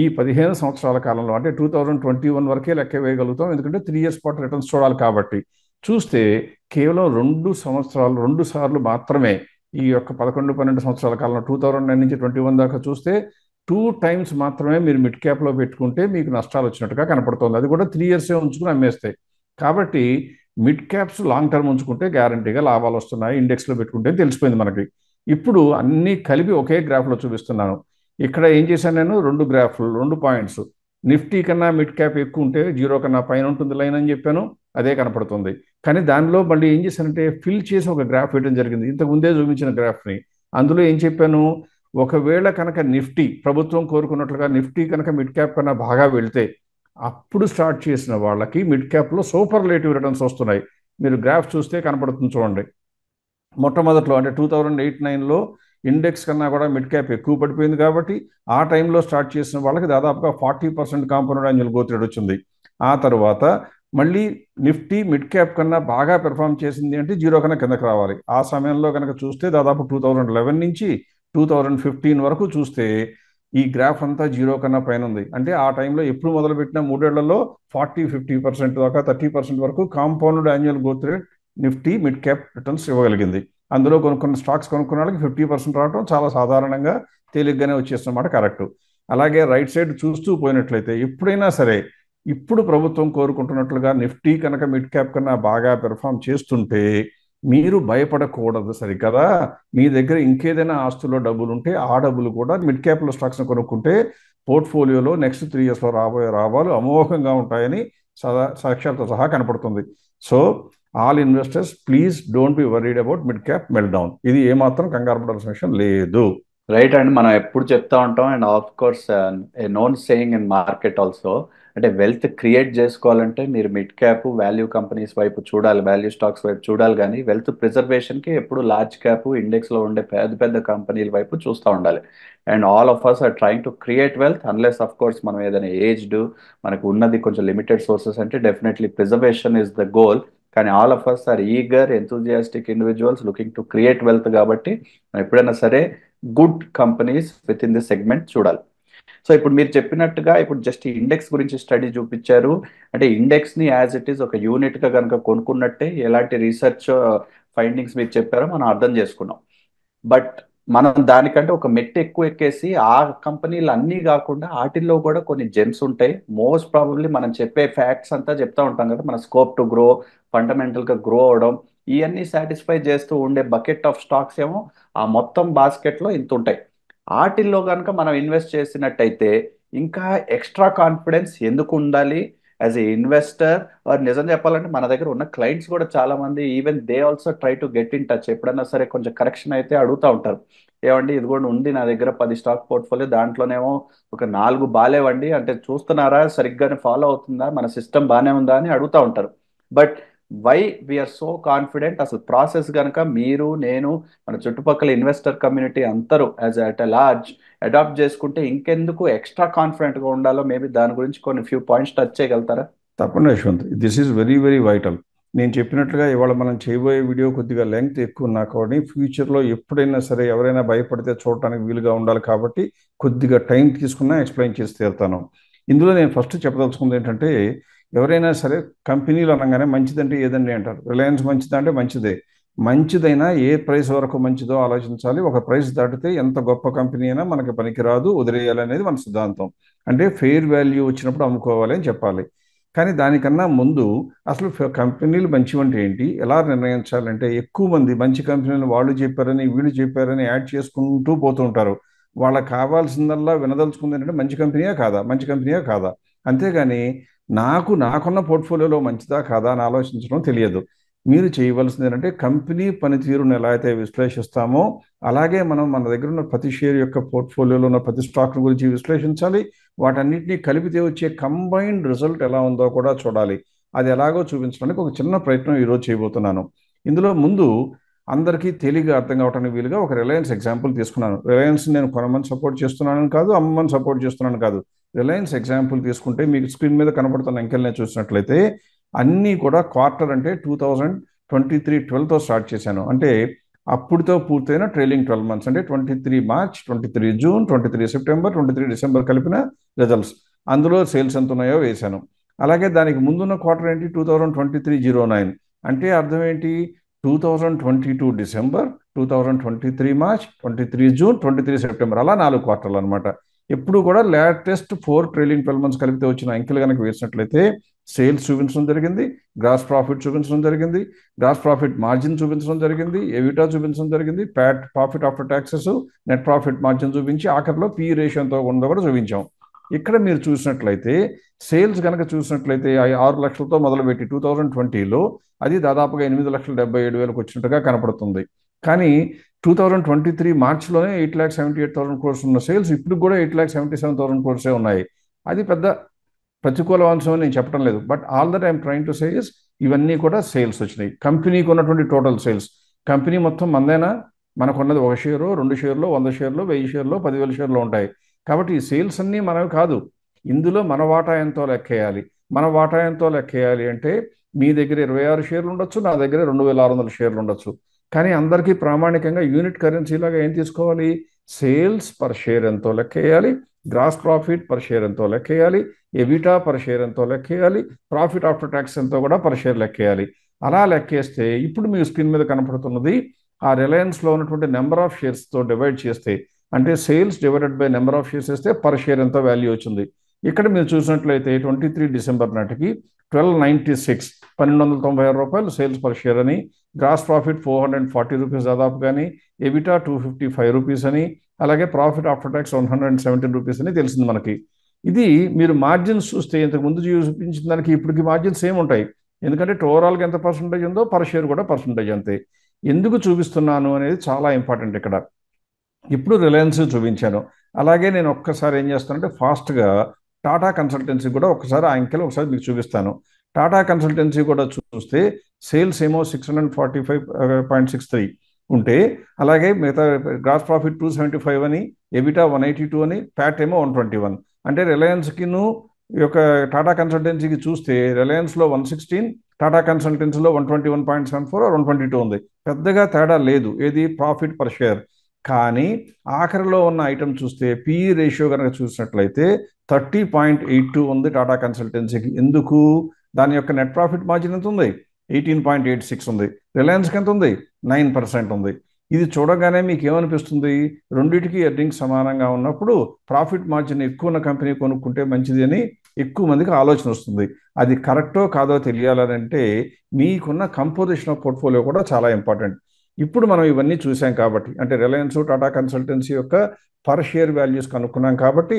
ఈ 15 సంవత్సరాల కాలంలో అంటే 2021 వరకే లెక్క వేయగలుగుతాం, ఎందుకంటే 3 ఇయర్స్ పాటు రిటర్న్స్ చూడాలి కాబట్టి. చూస్తే కేవలం 2 సార్లు మాత్రమే ఈ యొక్క 11-12 సంవత్సరాల కాలంలో 2009 నుంచి 21 దాకా చూస్తే 2 టైమ్స్ మాత్రమే మీరు మిడ్ క్యాప్లో పెట్టుకుంటే మీకు నష్టాలు వచ్చినట్టుగా కనపడుతుంది. అది కూడా 3 ఇయర్సే ఉంచుకుని అమ్మేస్తాయి. కాబట్టి మిడ్ క్యాప్స్ లాంగ్ టర్మ్ ఉంచుకుంటే గ్యారంటీగా లాభాలు వస్తున్నాయి, ఇండెక్స్లో పెట్టుకుంటే తెలిసిపోయింది మనకి. ఇప్పుడు అన్నీ కలిపి ఒకే గ్రాఫ్లో చూపిస్తున్నాను. ఇక్కడ ఏం చేశాను నేను 2 గ్రాఫ్లు 2 పాయింట్స్. నిఫ్టీ కన్నా మిడ్ క్యాప్ ఎక్కువ ఉంటే 0 కన్నా పైన ఉంటుంది లైన్ అని చెప్పాను, అదే కనపడుతుంది. కానీ దానిలో మళ్ళీ ఏం చేశానంటే ఫిల్ చేసి ఒక గ్రాఫ్ వేయడం జరిగింది, ఇంతకు ముందే చూపించిన గ్రాఫ్ని. అందులో ఏం చెప్పాను, ఒకవేళ కనుక నిఫ్టీ ప్రభుత్వం కోరుకున్నట్లుగా నిఫ్టీ కనుక మిడ్ క్యాప్ కన్నా బాగా వెళ్తే అప్పుడు స్టార్ట్ చేసిన వాళ్ళకి మిడ్ క్యాప్లో సూపర్లేటివ్ రిటర్న్స్ వస్తున్నాయి. మీరు గ్రాఫ్ చూస్తే కనపడుతుంది చూడండి. మొట్టమొదట్లో అంటే 2008-9లో ఇండెక్స్ కన్నా కూడా మిడ్ క్యాప్ ఎక్కువ పడిపోయింది కాబట్టి ఆ టైంలో స్టార్ట్ చేసిన వాళ్ళకి దాదాపుగా 40% కాంపౌండ్ యాన్యువల్ గ్రోత్ రేట్ వచ్చింది. ఆ తర్వాత మళ్ళీ నిఫ్టీ మిడ్ క్యాప్ కన్నా బాగా పెర్ఫామ్ చేసింది అంటే 0 కన్నా కిందకి రావాలి. ఆ సమయంలో కనుక చూస్తే దాదాపు 2011 నుంచి 2015 వరకు చూస్తే ఈ గ్రాఫ్ అంతా 0 కన్నా పైన ఉంది. అంటే ఆ టైంలో ఎప్పుడు మొదలుపెట్టిన 3 ఏళ్లలో 40-50% దాకా 30% వరకు compound annual growth rate Nifty mid cap returns ఇవ్వగలిగింది. అందులో కొనుక్కున్న స్టాక్స్ కొనుక్కున్న వాళ్ళకి 50% రావడం చాలా సాధారణంగా తేలిగ్గానే వచ్చేస్తున్నమాట కరెక్ట్. అలాగే రైట్ సైడ్ చూస్తూ పోయినట్లయితే ఎప్పుడైనా సరే ఇప్పుడు ప్రభుత్వం కోరుకుంటున్నట్లుగా నిఫ్టీ కనుక మిడ్ క్యాప్ కన్నా బాగా పెర్ఫామ్ చేస్తుంటే మీరు భయపడకూడదు సరికదా. మీ దగ్గర ఇంకేదైనా ఆస్తుల్లో డబ్బులు ఉంటే ఆ డబ్బులు కూడా మిడ్ క్యాప్లో స్టాక్స్ని కొనుక్కుంటే పోర్ట్ఫోలియోలో నెక్స్ట్ 3 ఇయర్స్లో రాబోయే లాభాలు అమోఘంగా ఉంటాయని సాక్ష్యాలతో సహా కనపడుతుంది. So all investors please don't be worried about mid cap melt down. ఇది ఏమాత్రం కంగారు పడాల్సిన విషయం లేదు. రైట్ అండి, మనం ఎప్పుడు చెప్తా ఉంటాం. And of course A known saying in market also, అంటే వెల్త్ క్రియేట్ చేసుకోవాలంటే మీరు మిడ్ క్యాప్ వాల్యూ కంపెనీస్ వైపు చూడాలి, వాల్యూ స్టాక్స్ వైపు చూడాలి. కానీ వెల్త్ ప్రిజర్వేషన్కి ఎప్పుడు లార్జ్ క్యాప్ ఇండెక్స్లో ఉండే పెద్ద పెద్ద కంపెనీల వైపు చూస్తూ ఉండాలి. And all of us are trying to create wealth unless of course మనం ఏదైనా ఏజ్డ్, మనకు ఉన్నది కొంచెం లిమిటెడ్ సోర్సెస్ అంటే definitely preservation is the goal. కానీ all of us are eager enthusiastic individuals looking to create wealth. కాబట్టి మనం ఎప్పుడైనా సరే good companies with in the segment చూడాలి. సో ఇప్పుడు మీరు చెప్పినట్టుగా ఇప్పుడు జస్ట్ ఇండెక్స్ గురించి స్టడీ చూపించారు. అంటే ఇండెక్స్ ని యాజ్ ఇట్ ఈస్ ఒక యూనిట్ గా కనుక కొనుక్కున్నట్టే ఎలాంటి రీసెర్చ్ ఫైండింగ్స్ మీరు చెప్పారో మనం అర్థం చేసుకున్నాం. బట్ మనం దానికంటే ఒక మెట్టు ఎక్కువ ఎక్కేసి ఆ కంపెనీలు అన్నీ కాకుండా వాటిల్లో కూడా కొన్ని జెమ్స్ ఉంటాయి. మోస్ట్ ప్రాబబ్లీ మనం చెప్పే ఫ్యాక్ట్స్ అంతా చెప్తా ఉంటాం కదా, మన స్కోప్ టు గ్రో, ఫండమెంటల్ గా గ్రో అవడం, ఇవన్నీ సాటిస్ఫై చేస్తూ ఉండే బకెట్ ఆఫ్ స్టాక్స్ ఏమో ఆ మొత్తం బాస్కెట్లో ఇంత ఉంటాయి. వాటిల్లో కనుక మనం ఇన్వెస్ట్ చేసినట్టయితే ఇంకా ఎక్స్ట్రా కాన్ఫిడెన్స్ ఎందుకు ఉండాలి యాజ్ ఏ ఇన్వెస్టర్. నిజం చెప్పాలంటే మన దగ్గర ఉన్న క్లయింట్స్ కూడా చాలా మంది even they also try to get in touch. ఎప్పుడైనా సరే కొంచెం కరెక్షన్ అయితే అడుగుతూ ఉంటారు, ఏమండి ఇది కూడా ఉంది నా దగ్గర 10 స్టాక్ పోర్ట్ఫోలియో, దాంట్లోనేమో ఒక 4 బాలేవండి, అంటే చూస్తున్నారా, సరిగ్గానే ఫాలో అవుతుందా, మన సిస్టమ్ బాగానే ఉందా అని అడుగుతూ ఉంటారు. But why we're so confident, అసలు ప్రాసెస్ కనుక మీరు నేను మన చుట్టుపక్కల ఇన్వెస్టర్ కమ్యూనిటీ అందరూ as at a large adopt చేసుకుంటే ఇంకెందుకు ఎక్స్ట్రా కాన్ఫిడెంట్గా ఉండాలో మేబీ దాని గురించి కొన్ని ఫ్యూ పాయింట్స్ టచ్ చేయగలుగుతారా? తప్పకుండా Yashwant, this is very very vital. నేను చెప్పినట్లుగా ఇవాళ మనం చేయబోయే వీడియో కొద్దిగా లెంగ్త్ ఎక్కువ ఉన్నా కానీ ఫ్యూచర్లో ఎప్పుడైనా సరే ఎవరైనా భయపడితే చూడటానికి వీలుగా ఉండాలి కాబట్టి కొద్దిగా టైం తీసుకున్నా ఎక్స్ప్లెయిన్ చేసి తీరుతాను. ఇందులో నేను ఫస్ట్ చెప్పదలుచుకుంది ఏంటంటే, ఎవరైనా సరే కంపెనీలు అనగానే మంచిదంటే ఏదండి అంటారు. రిలయన్స్ మంచిదా అంటే మంచిదే. మంచిదైనా ఏ ప్రైస్ వరకు మంచిదో ఆలోచించాలి. ఒక ప్రైస్ దాటితే ఎంత గొప్ప కంపెనీ అయినా మనకి పనికిరాదు, వదిలేయాలి అనేది మన సిద్ధాంతం. అంటే ఫెయిర్ వాల్యూ వచ్చినప్పుడు అమ్ముకోవాలి అని చెప్పాలి. కానీ దానికన్నా ముందు అసలు కంపెనీలు మంచివంటే ఏంటి, ఎలా నిర్ణయించాలంటే, ఎక్కువ మంది మంచి కంపెనీలు వాళ్ళు చెప్పారని వీళ్ళు చెప్పారని యాడ్ చేసుకుంటూ పోతూ ఉంటారు. వాళ్ళకి కావాల్సిందల్లా వినదలుచుకుంది ఏంటంటే మంచి కంపెనీయా కాదా, మంచి కంపెనీయా కాదా. అంతేగాని నాకున్న పోర్ట్ఫోలియోలో మంచిదా కాదా అని ఆలోచించడం తెలియదు. మీరు చేయవలసింది ఏంటంటే కంపెనీ పనితీరును ఎలా అయితే విశ్లేషిస్తామో అలాగే మనం మన దగ్గర ఉన్న ప్రతి షేర్ యొక్క పోర్ట్ఫోలియోలో ఉన్న ప్రతి స్టాక్ గురించి విశ్లేషించాలి. వాటన్నిటినీ కలిపితే వచ్చే కంబైన్డ్ రిజల్ట్ ఎలా ఉందో కూడా చూడాలి. అది ఎలాగో చూపించడానికి ఒక చిన్న ప్రయత్నం ఈరోజు చేయబోతున్నాను. ఇందులో ముందు అందరికీ తేలిగ్గా అర్థం కావడానికి వీలుగా ఒక రిలయన్స్ ఎగ్జాంపుల్ తీసుకున్నాను. రిలయన్స్ నేను కొనమని సపోర్ట్ చేస్తున్నానని కాదు, అమ్మమని సపోర్ట్ చేస్తున్నాను కాదు. రిలయన్స్ ఎగ్జాంపుల్ తీసుకుంటే మీకు స్క్రీన్ మీద కనబడుతున్న అంకెల్ని చూసినట్లయితే అన్నీ కూడా క్వార్టర్ అంటే 2023-12తో స్టార్ట్ చేశాను. అంటే అప్పుడుతో పూర్తయిన ట్రైలింగ్ 12 months అంటే 23 March, 23 June, 23 September, 23 December కలిపిన రిజల్ట్స్. అందులో సేల్స్ ఎంత ఉన్నాయో వేశాను. అలాగే దానికి ముందున్న క్వార్టర్ ఏంటి, 2023-09 అంటే అర్థం ఏంటి, 2022 December, 2023 March, 23 June, 23 September, అలా 4 క్వార్టర్లు అనమాట. ఎప్పుడు కూడా లేటెస్ట్ 4 ట్రైలింగ్ 12 months కలిపితే వచ్చిన అంకెలు కనుక వేసినట్లయితే సేల్స్ చూపించడం జరిగింది, గ్రాస్ ప్రాఫిట్ చూపించడం జరిగింది, గ్రాస్ ప్రాఫిట్ మార్జిన్ చూపించడం జరిగింది, ఎవిటా చూపించడం జరిగింది, profit after taxes, net profit margin చూపించి ఆఖరిలో పి రేషియోతో ఉందో కూడా చూపించాం. ఇక్కడ మీరు చూసినట్లయితే సేల్స్ కనుక చూసినట్లయితే 6 లక్షలతో మొదలుపెట్టి 2020లో అది దాదాపుగా 8,77,000 వచ్చినట్టుగా కనపడుతుంది. కానీ 2023 మార్చిలోనే 8,78,000 crores ఉన్న సేల్స్ ఇప్పుడు కూడా 8,77,000 crores ఉన్నాయి. అది పెద్ద ప్రతికూల అంశం అని నేను చెప్పడం లేదు. But all that I'm trying to say is ఇవన్నీ కూడా సేల్స్ వచ్చినాయి. కంపెనీకి ఉన్నటువంటి టోటల్ సేల్స్, కంపెనీ మొత్తం మందేనా, మనకున్నది 1 షేరు, 2 షేర్లు, 100 షేర్లు, 1000 షేర్లు, 10,000 షేర్లు ఉంటాయి. కాబట్టి ఈ సేల్స్ అన్నీ మనవి కాదు. ఇందులో మన వాటా ఎంతో లెక్కేయాలి. మన వాటా ఎంతో లెక్కేయాలి అంటే మీ దగ్గర 26 షేర్లు ఉండొచ్చు, నా దగ్గర 2,600 షేర్లు ఉండొచ్చు. కానీ అందరికీ ప్రామాణికంగా యూనిట్ కరెన్సీలాగా ఏం తీసుకోవాలి, సేల్స్ పర్ షేర్ ఎంతో లెక్కేయాలి, గ్రాస్ ప్రాఫిట్ పర్ షేర్ ఎంతో లెక్కేయాలి, ఎవిటా పర్ షేర్ ఎంతో లెక్కేయాలి, ప్రాఫిట్ ఆఫ్టర్ ట్యాక్స్ ఎంతో కూడా పర్ షేర్ లెక్కేయాలి. అలా లెక్కేస్తే ఇప్పుడు మీ స్క్రీన్ మీద కనపడుతున్నది ఆ రిలయన్స్లో ఉన్నటువంటి నెంబర్ ఆఫ్ షేర్స్తో డివైడ్ చేస్తే అంటే sales divided by number of shares వేస్తే పర్ షేర్ ఎంత వాల్యూ వచ్చింది. ఇక్కడ మీరు చూసినట్లయితే 23 డిసెంబర్ నాటికి 1296 ₹1296 సేల్స్ పర్ షేర్ అని, గ్రాస్ ప్రాఫిట్ ₹440 దాదాపు కానీ, ఎబిటా ₹255 అని, అలాగే ప్రాఫిట్ ఆఫ్టర్ ట్యాక్స్ ₹117 అని తెలిసింది మనకి. ఇది మీరు మార్జిన్స్ చూస్తే ఇంతకు ముందు చూపించిన దానికి ఇప్పటికి మార్జిన్స్ సేమ్ ఉంటాయి. ఎందుకంటే ఓవరాల్గా ఎంత పర్సంటేజ్ ఉందో పర్ షేర్ కూడా పర్సంటేజ్ అంతే. ఎందుకు చూపిస్తున్నాను అనేది చాలా ఇంపార్టెంట్ ఇక్కడ. ఇప్పుడు రిలయన్స్ చూపించాను. అలాగే నేను ఒక్కసారి ఏం చేస్తానంటే ఫాస్ట్గా టాటా కన్సల్టెన్సీ కూడా ఒకసారి ఆ అంకెలు ఒకసారి మీకు చూపిస్తాను. టాటా కన్సల్టెన్సీ కూడా చూస్తే సేల్స్ ఏమో 645.63 ఉంటే, అలాగే మిగతా గ్రాస్ ప్రాఫిట్ 275 అని, ఎబిటా 182 అని, ప్యాట్ ఏమో 121. అంటే రిలయన్స్కిను ఈ యొక్క టాటా కన్సల్టెన్సీకి చూస్తే రిలయన్స్లో 116, టాటా కన్సల్టెన్సీలో 121.74 122 ఉంది. పెద్దగా తేడా లేదు ఏది ప్రాఫిట్ పర్ షేర్. కానీ ఆఖరిలో ఉన్న ఐటమ్ చూస్తే పిఈ రేషియో కనుక చూసినట్లయితే 30.82 ఉంది టాటా కన్సల్టెన్సీకి. ఎందుకు? దాని యొక్క నెట్ ప్రాఫిట్ మార్జిన్ ఎంత ఉంది? 18.86 ఉంది. రిలయన్స్కి ఎంత ఉంది? 9% ఉంది. ఇది చూడగానే మీకు ఏమనిపిస్తుంది? రెండింటికి ఎర్నింగ్స్ సమానంగా ఉన్నప్పుడు ప్రాఫిట్ మార్జిన్ ఎక్కువ ఉన్న కంపెనీ కొనుక్కుంటే మంచిది అని ఎక్కువ మందికి ఆలోచన వస్తుంది. అది కరెక్టో కాదో తెలియాలంటే మీకున్న కంపోజిషన్ ఆఫ్ పోర్ట్ఫోలియో కూడా చాలా ఇంపార్టెంట్. ఇప్పుడు మనం ఇవన్నీ చూసాం కాబట్టి, అంటే రిలయన్స్ టాటా కన్సల్టెన్సీ యొక్క పర్ షేర్ వాల్యూస్ కనుక్కున్నాం కాబట్టి,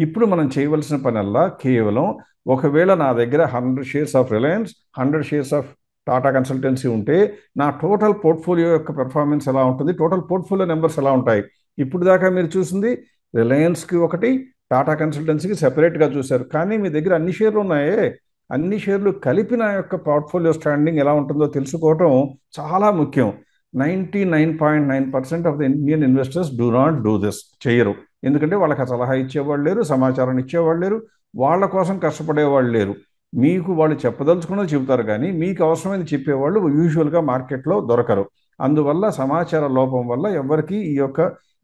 ఇప్పుడు మనం చేయవలసిన పనల్లా కేవలం ఒకవేళ నా దగ్గర 100 shares of Reliance, 100 shares of Tata consultancy ఉంటే నా టోటల్ పోర్ట్ఫోలియో యొక్క పెర్ఫార్మెన్స్ ఎలా ఉంటుంది, టోటల్ పోర్ట్ఫోలియో నెంబర్స్ ఎలా ఉంటాయి. ఇప్పుడు దాకా మీరు చూసింది రిలయన్స్కి ఒకటి, టాటా కన్సల్టెన్సీకి సెపరేట్గా చూశారు. కానీ మీ దగ్గర అన్ని షేర్లు ఉన్నాయే, అన్ని షేర్లు కలిపి నా యొక్క పోర్ట్ఫోలియో స్టాండింగ్ ఎలా ఉంటుందో తెలుసుకోవటం చాలా ముఖ్యం. 99.9% of the Indian investors do not do this. చేయరు. ఎందుకంటే వాళ్ళకి సలహా ఇచ్చేవాళ్ళు లేరు, సమాచారాన్ని ఇచ్చేవాళ్ళు లేరు, వాళ్ళ కోసం కష్టపడేవాళ్ళు లేరు. మీకు వాళ్ళు చెప్పదలుచుకున్నది చెబుతారు కానీ మీకు అవసరమైనది చెప్పేవాళ్ళు యూజువల్గా మార్కెట్లో దొరకరు. అందువల్ల సమాచార లోపం వల్ల ఎవరికి ఈ యొక్క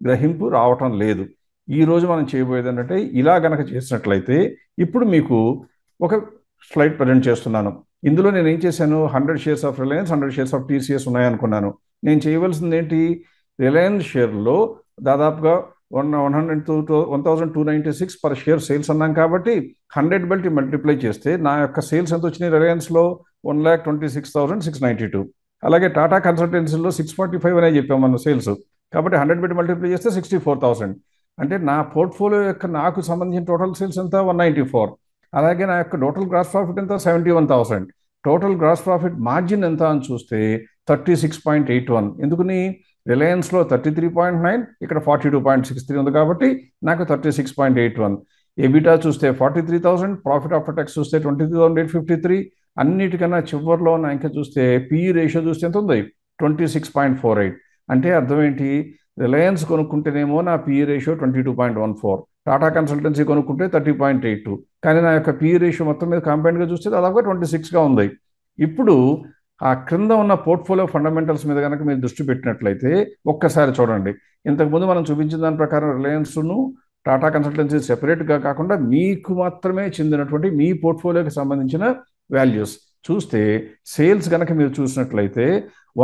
గ్రహింపు రావటం లేదు. ఈరోజు మనం చేయబోయేది ఏంటంటే, ఇలా గనక చేసినట్లయితే ఇప్పుడు మీకు ఒక స్లైడ్ ప్రజెంట్ చేస్తున్నాను. ఇందులో నేను ఏం చేశాను? 100 shares of Reliance, 100 shares of TCS ఉన్నాయనుకున్నాను. నేను చేయవలసింది ఏంటి? రిలయన్స్ షేర్లో దాదాపుగా 1296 పర్ షేర్ సేల్స్ అన్నాం కాబట్టి 100 బట్టి మల్టిప్లై చేస్తే నా యొక్క సేల్స్ ఎంత వచ్చినాయి? రిలయన్స్లో 1,26,692. అలాగే టాటా కన్సల్టెన్సీలో 645 అనే చెప్పాము మనం సేల్స్. కాబట్టి 100 బట్టి మల్టిప్లై చేస్తే 64,000. అంటే నా పోర్ట్ఫోలియో యొక్క నాకు సంబంధించిన టోటల్ సేల్స్ ఎంత? 194. అలాగే నా యొక్క టోటల్ గ్రాస్ ప్రాఫిట్ ఎంత? 71,000. టోటల్ గ్రాస్ ప్రాఫిట్ మార్జిన్ ఎంత అని చూస్తే 36.81. ఎందుకని? రిలయన్స్లో 33.9, ఇక్కడ 42.63 ఉంది కాబట్టి నాకు 36.81. ఎబిటా చూస్తే 43,000, ప్రాఫిట్ ఆఫ్టర్ ట్యాక్స్ చూస్తే 22,853. అన్నిటికన్నా చివరిలో ఉన్న ఇంకా చూస్తే పిఈ రేషియో చూస్తే ఎంత ఉంది? 26.48. అంటే అర్థం ఏంటి? రిలయన్స్ కొనుక్కుంటేనేమో నా పిఈ రేషియో 22.14, టాటా కన్సల్టెన్సీ కొనుక్కుంటే 30.82. కానీ నా యొక్క పిఈ రేషియో మొత్తం మీద కాంపౌండ్గా చూస్తే దాదాపుగా 26గా ఉంది. ఇప్పుడు ఆ క్రింద ఉన్న పోర్ట్ఫోలియో ఫండమెంటల్స్ మీద కనుక మీరు దృష్టి పెట్టినట్లయితే ఒక్కసారి చూడండి. ఇంతకుముందు మనం చూపించిన దాని ప్రకారం రిలయన్స్ను టాటా కన్సల్టెన్సీ సెపరేట్గా కాకుండా మీకు మాత్రమే చెందినటువంటి మీ పోర్ట్ఫోలియోకి సంబంధించిన వాల్యూస్ చూస్తే, సేల్స్ కనుక మీరు చూసినట్లయితే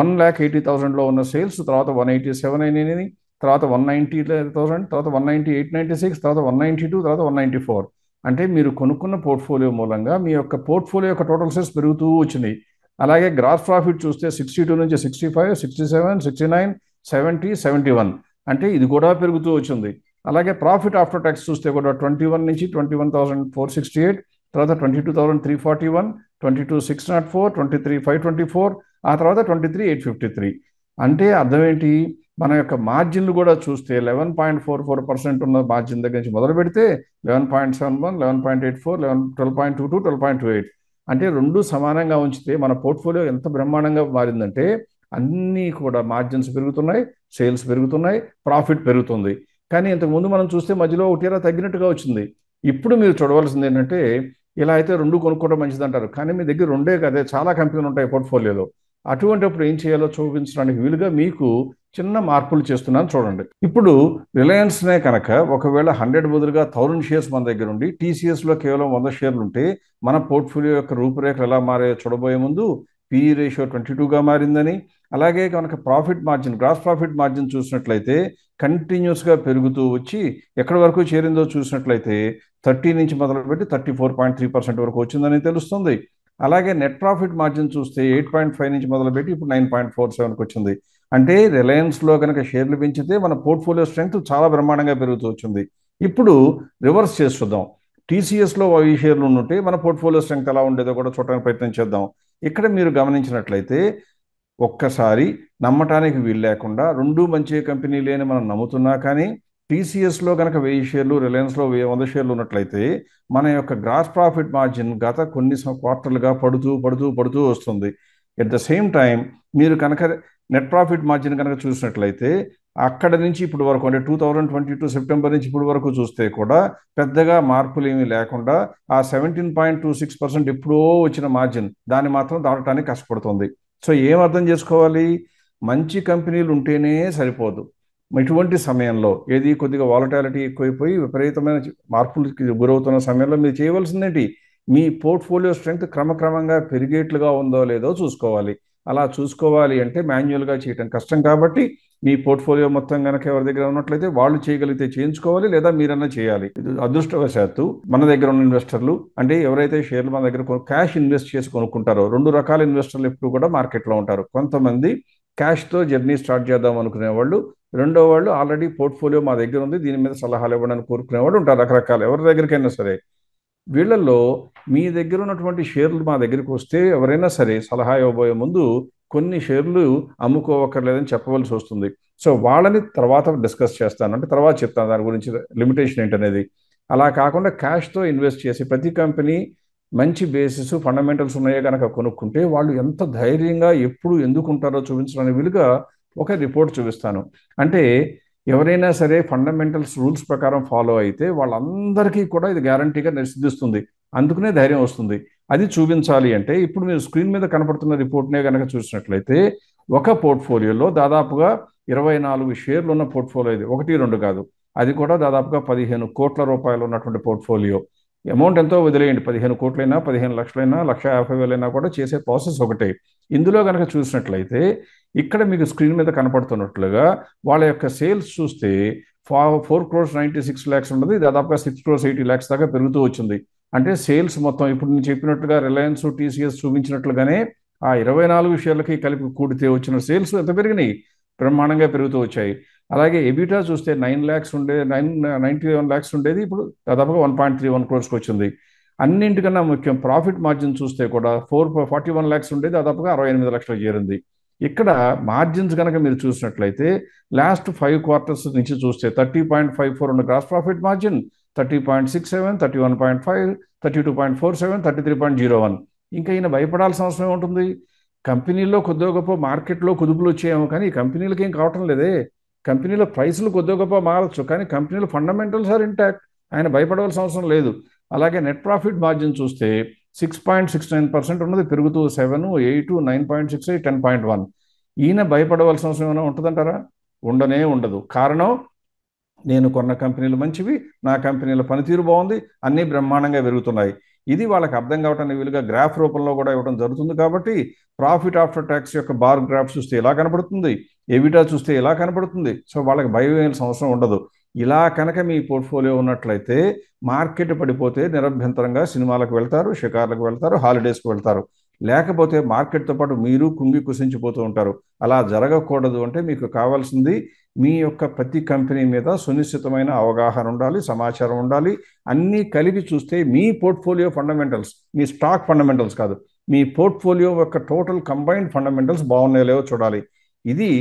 1,80,000లో ఉన్న సేల్స్ తర్వాత 187 అయినాయి, తర్వాత 190,000, తర్వాత 198,96, తర్వాత 192, తర్వాత 194. అంటే మీరు కొనుక్కున్న పోర్ట్ఫోలియో మూలంగా మీ యొక్క పోర్ట్ఫోలియో యొక్క టోటల్ సేల్స్ పెరుగుతూ వచ్చినాయి. అలాగే గ్రాస్ ప్రాఫిట్ చూస్తే 62 నుంచి 65, 67, 69, 70, 71. అంటే ఇది కూడా పెరుగుతూ వచ్చింది. అలాగే ప్రాఫిట్ ఆఫ్టర్ ట్యాక్స్ చూస్తే కూడా 21 నుంచి 21,468, తర్వాత 22,341, 22,604, 23,524, ఆ తర్వాత 23,853. అంటే అర్థం ఏంటి? మన యొక్క మార్జిన్లు కూడా చూస్తే 11.44% ఉన్న మార్జిన్ దగ్గర నుంచి మొదలు పెడితే 11.71, 11.84, 12.22, 12.28. అంటే రెండు సమానంగా ఉంచితే మన పోర్ట్ఫోలియో ఎంత బ్రహ్మాండంగా మారిందంటే అన్నీ కూడా మార్జిన్స్ పెరుగుతున్నాయి, సేల్స్ పెరుగుతున్నాయి, ప్రాఫిట్ పెరుగుతుంది. కానీ ఇంతకుముందు మనం చూస్తే మధ్యలో ఒకటి తగ్గినట్టుగా వచ్చింది. ఇప్పుడు మీరు చూడవలసింది ఏంటంటే, ఇలా అయితే రెండు కొనుక్కోవడం మంచిది అంటారు, కానీ మీ దగ్గర రెండే కదే చాలా కంపెనీలు ఉంటాయి పోర్ట్ఫోలియోలో. అటువంటిప్పుడు ఏం చేయాలో చూపించడానికి వీలుగా మీకు చిన్న మార్పులు చేస్తున్నాను చూడండి. ఇప్పుడు రిలయన్స్నే కనుక ఒకవేళ 100 బదులుగా 1000 షేర్స్ మన దగ్గర ఉండి టీసీఎస్లో కేవలం 100 షేర్లు ఉంటే మన పోర్ట్ఫోలియో యొక్క రూపురేఖలు ఎలా మారాయో చూడబోయే ముందు పిఈ రేషియో 22గా మారిందని, అలాగే కనుక గ్రాస్ ప్రాఫిట్ మార్జిన్ చూసినట్లయితే కంటిన్యూస్గా పెరుగుతూ వచ్చి ఎక్కడి వరకు చేరిందో చూసినట్లయితే 30 నుంచి మొదలుపెట్టి 34.3% వరకు వచ్చిందని తెలుస్తుంది. అలాగే నెట్ ప్రాఫిట్ మార్జిన్ చూస్తే 8.5 నుంచి మొదలుపెట్టి ఇప్పుడు 9.47కి వచ్చింది. అంటే రిలయన్స్లో కనుక షేర్లు పెంచితే మన పోర్ట్ఫోలియో స్ట్రెంగ్త్ చాలా బ్రహ్మాండంగా పెరుగుతూ వచ్చింది. ఇప్పుడు రివర్స్ చేసి చూద్దాం. టీసీఎస్లో ఈ షేర్లు ఉంటే మన పోర్ట్ఫోలియో స్ట్రెంగ్త్ ఎలా ఉండేదో కూడా చూడడానికి ప్రయత్నం చేద్దాం. ఇక్కడ మీరు గమనించినట్లయితే ఒక్కసారి నమ్మటానికి వీలు లేకుండా రెండు మంచి కంపెనీలేని మనం నమ్ముతున్నా కానీ టీసీఎస్లో కనుక 1000 షేర్లు, రిలయన్స్లో 100 షేర్లు ఉన్నట్లయితే మన యొక్క గ్రాస్ ప్రాఫిట్ మార్జిన్ గత కొన్ని క్వార్టర్లుగా పడుతూ వస్తుంది. ఎట్ ద సేమ్ టైం మీరు కనుక నెట్ ప్రాఫిట్ మార్జిన్ కనుక చూసినట్లయితే అక్కడ నుంచి ఇప్పుడు వరకు అంటే 2022 సెప్టెంబర్ నుంచి ఇప్పుడు వరకు చూస్తే కూడా పెద్దగా మార్పులు ఏమీ లేకుండా ఆ 17.26% ఎప్పుడో వచ్చిన మార్జిన్ దాన్ని మాత్రం దాటడానికి కష్టపడుతుంది. సో ఏం అర్థం చేసుకోవాలి? మంచి కంపెనీలు ఉంటేనే సరిపోదు. ఇటువంటి సమయంలో ఏది కొద్దిగా వాలటాలిటీ ఎక్కువైపోయి విపరీతమైన మార్పులకి గురవుతున్న సమయంలో మీరు చేయవలసిందేంటి? మీ పోర్ట్ఫోలియో స్ట్రెంగ్త్ క్రమక్రమంగా పెరిగేట్లుగా ఉందో లేదో చూసుకోవాలి. అలా చూసుకోవాలి అంటే మాన్యువల్గా చేయటం కష్టం కాబట్టి మీ పోర్ట్ఫోలియో మొత్తం కనుక ఎవరి దగ్గర ఉన్నట్లయితే వాళ్ళు చేయగలిగితే చేయించుకోవాలి, లేదా మీరన్నా చేయాలి. అదృష్టవశాత్తు మన దగ్గర ఉన్న ఇన్వెస్టర్లు అంటే ఎవరైతే షేర్లు మన దగ్గర క్యాష్ ఇన్వెస్ట్ చేసి కొనుక్కుంటారో, రెండు రకాల ఇన్వెస్టర్లు ఎప్పుడు కూడా మార్కెట్లో ఉంటారు. కొంతమంది క్యాష్తో జర్నీ స్టార్ట్ చేద్దాం అనుకునే వాళ్ళు, రెండో వాళ్ళు ఆల్రెడీ పోర్ట్ఫోలియో మా దగ్గర ఉంది దీని మీద సలహాలు ఇవ్వడానికి కోరుకునే వాళ్ళు ఉంటారు. రకరకాల ఎవరి దగ్గరికైనా సరే. వీళ్ళల్లో మీ దగ్గర ఉన్నటువంటి షేర్లు మా దగ్గరికి వస్తే ఎవరైనా సరే సలహా ఇవ్వబోయే ముందు కొన్ని షేర్లు అమ్ముకోవక్కర్లేదని చెప్పవలసి వస్తుంది. సో వాళ్ళని తర్వాత డిస్కస్ చేస్తాను, అంటే తర్వాత చెప్తాను దాని గురించి లిమిటేషన్ ఏంటనేది. అలా కాకుండా క్యాష్తో ఇన్వెస్ట్ చేసి ప్రతి కంపెనీ మంచి బేసిస్ ఫండమెంటల్స్ ఉన్నాయో కనుక కొనుక్కుంటే వాళ్ళు ఎంత ధైర్యంగా ఎప్పుడు ఎందుకు ఉంటారో చూపించడానికి వీలుగా ఒక రిపోర్ట్ చూపిస్తాను. అంటే ఎవరైనా సరే ఫండమెంటల్స్ రూల్స్ ప్రకారం ఫాలో అయితే వాళ్ళందరికీ కూడా ఇది గ్యారంటీగా సిద్ధిస్తుంది. అందుకనే ధైర్యం వస్తుంది. అది చూపించాలి అంటే ఇప్పుడు మీరు స్క్రీన్ మీద కనపడుతున్న రిపోర్ట్నే కనుక చూసినట్లయితే ఒక పోర్ట్ఫోలియోలో దాదాపుగా 24 షేర్లు ఉన్న పోర్ట్ఫోలియో ఇది, 1-2 కాదు. అది కూడా దాదాపుగా 15 కోట్ల రూపాయలు ఉన్నటువంటి పోర్ట్ఫోలియో. అమౌంట్ ఎంతో వదిలేయండి, 15 కోట్లైనా 15 లక్షలైనా 1,50,000 కూడా చేసే ప్రాసెస్ ఒకటే. ఇందులో కనుక చూసినట్లయితే ఇక్కడ మీకు స్క్రీన్ మీద కనపడుతున్నట్లుగా వాళ్ళ యొక్క సేల్స్ చూస్తే 4,96 crores ఉన్నది, దాదాపుగా 6,80 crores దాకా పెరుగుతూ వచ్చింది. అంటే సేల్స్ మొత్తం ఇప్పుడు నేను చెప్పినట్లుగా రిలయన్స్, టీసీఎస్ చూపించినట్లుగానే ఆ 24 షేర్లకి కలిపి కూడితే వచ్చిన సేల్స్ ఎంత పెరిగినాయి? బ్రహ్మాండంగా పెరుగుతూ వచ్చాయి. అలాగే ఎబిటా చూస్తే 91 lakhs ఉండేది, ఇప్పుడు దాదాపుగా 1.31 crores వచ్చింది. అన్నింటికన్నా ముఖ్యం ప్రాఫిట్ మార్జిన్ చూస్తే కూడా 41 lakhs ఉండేది, దాదాపుగా 68 లక్షలు చేరింది. ఇక్కడ మార్జిన్స్ కనుక మీరు చూసినట్లయితే లాస్ట్ 5 quarters నుంచి చూస్తే 30.54 ఉన్న గ్రాస్ ప్రాఫిట్ మార్జిన్, 30.67, 31.5, 32.47, 33.01. ఇంకా ఈయన భయపడాల్సిన అవసరం ఏముంటుంది? కంపెనీలో కొద్దిగా గొప్ప మార్కెట్లో కుదుపులు వచ్చాయేమో కానీ ఈ కంపెనీలకి ఏం కావటం లేదే. కంపెనీల ప్రైసులు కొద్దిగా గొప్ప మారచ్చు కానీ కంపెనీల ఫండమెంటల్స్ ఆర్ ఇంటాక్ట్. ఆయన భయపడవలసిన అవసరం లేదు. అలాగే నెట్ ప్రాఫిట్ మార్జిన్ చూస్తే 6.69% ఉన్నది, పెరుగుతూ 7, 8, 9.68, 10.1. ఈయన భయపడవలసిన అవసరం ఏమైనా ఉంటుందంటారా? ఉండనే ఉండదు. కారణం నేను కొన్న కంపెనీలు మంచివి, నా కంపెనీల పనితీరు బాగుంది, అన్నీ బ్రహ్మాండంగా పెరుగుతున్నాయి. ఇది వాళ్ళకి అర్థం కావటానికి వీలుగా గ్రాఫ్ రూపంలో కూడా ఇవ్వడం జరుగుతుంది. కాబట్టి ప్రాఫిట్ ఆఫ్టర్ ట్యాక్స్ యొక్క బార్ గ్రాఫ్ చూస్తే ఎలా కనబడుతుంది, ఎబిటా చూస్తే ఎలా కనబడుతుంది. సో వాళ్ళకి భయం వేయాల్సిన అవసరం ఉండదు. ఇలా కనుక మీ పోర్ట్ఫోలియో ఉన్నట్లయితే మార్కెట్ పడిపోతే నిరభ్యంతరంగా సినిమాలకు వెళ్తారు, షికార్లకు వెళ్తారు, హాలిడేస్కి వెళ్తారు. లేకపోతే మార్కెట్తో పాటు మీరు కుంగి కుసించిపోతూ ఉంటారు. అలా జరగకూడదు అంటే మీకు కావాల్సింది మీ యొక్క ప్రతి కంపెనీ మీద సునిశ్చితమైన అవగాహన ఉండాలి, సమాచారం ఉండాలి. అన్నీ కలిపి చూస్తే మీ పోర్ట్ఫోలియో ఫండమెంటల్స్, మీ స్టాక్ ఫండమెంటల్స్ కాదు, మీ పోర్ట్ఫోలియో యొక్క టోటల్ కంబైన్డ్ ఫండమెంటల్స్ బాగున్నాయో లేవో చూడాలి. ఇది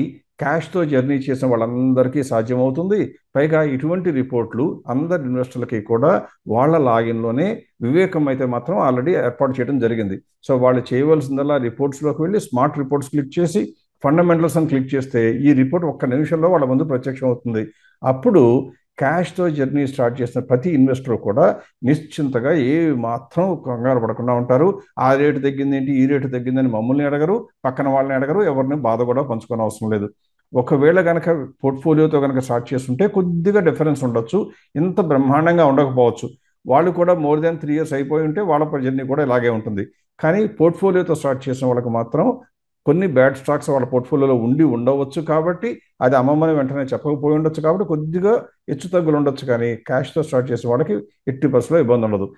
క్యాష్తో జర్నీ చేసిన వాళ్ళందరికీ సాధ్యమవుతుంది. పైగా ఇటువంటి రిపోర్ట్లు అందరి ఇన్వెస్టర్లకి కూడా వాళ్ళ లాగిన్లోనే వివేకం అయితే మాత్రం ఆల్రెడీ ఏర్పాటు చేయడం జరిగింది. సో వాళ్ళు చేయవలసిందల్లా రిపోర్ట్స్లోకి వెళ్ళి స్మార్ట్ రిపోర్ట్స్ క్లిక్ చేసి ఫండమెంటల్స్ అని క్లిక్ చేస్తే ఈ రిపోర్ట్ ఒక్క నిమిషంలో వాళ్ళ ముందు ప్రత్యక్షం అవుతుంది. అప్పుడు క్యాష్తో జర్నీ స్టార్ట్ చేసిన ప్రతి ఇన్వెస్టర్ కూడా నిశ్చింతగా ఏ మాత్రం కంగారు పడకుండా ఉంటారు. ఆ రేటు తగ్గింది ఏంటి, ఈ రేటు తగ్గిందని మమ్మల్ని అడగరు, పక్కన వాళ్ళని అడగరు, ఎవరిని బాధ కూడా పంచుకోని అవసరం లేదు. ఒకవేళ కనుక పోర్ట్ఫోలియోతో కనుక స్టార్ట్ చేస్తుంటే కొద్దిగా డిఫరెన్స్ ఉండొచ్చు, ఇంత బ్రహ్మాండంగా ఉండకపోవచ్చు. వాళ్ళు కూడా మోర్ దాన్ 3 years అయిపోయి ఉంటే వాళ్ళ జర్నీ కూడా ఇలాగే ఉంటుంది. కానీ పోర్ట్ఫోలియోతో స్టార్ట్ చేసిన వాళ్ళకి మాత్రం కొన్ని బ్యాడ్ స్టాక్స్ వాళ్ళ పోర్ట్ఫోలియోలో ఉండి ఉండవచ్చు కాబట్టి అది అమ్మమ్మని వెంటనే చెప్పకపోయి ఉండొచ్చు కాబట్టి కొద్దిగా హెచ్చు తగ్గులు ఉండొచ్చు, కానీ క్యాష్తో స్టార్ట్ చేసే వాళ్ళకి 80% ఇబ్బంది ఉండదు.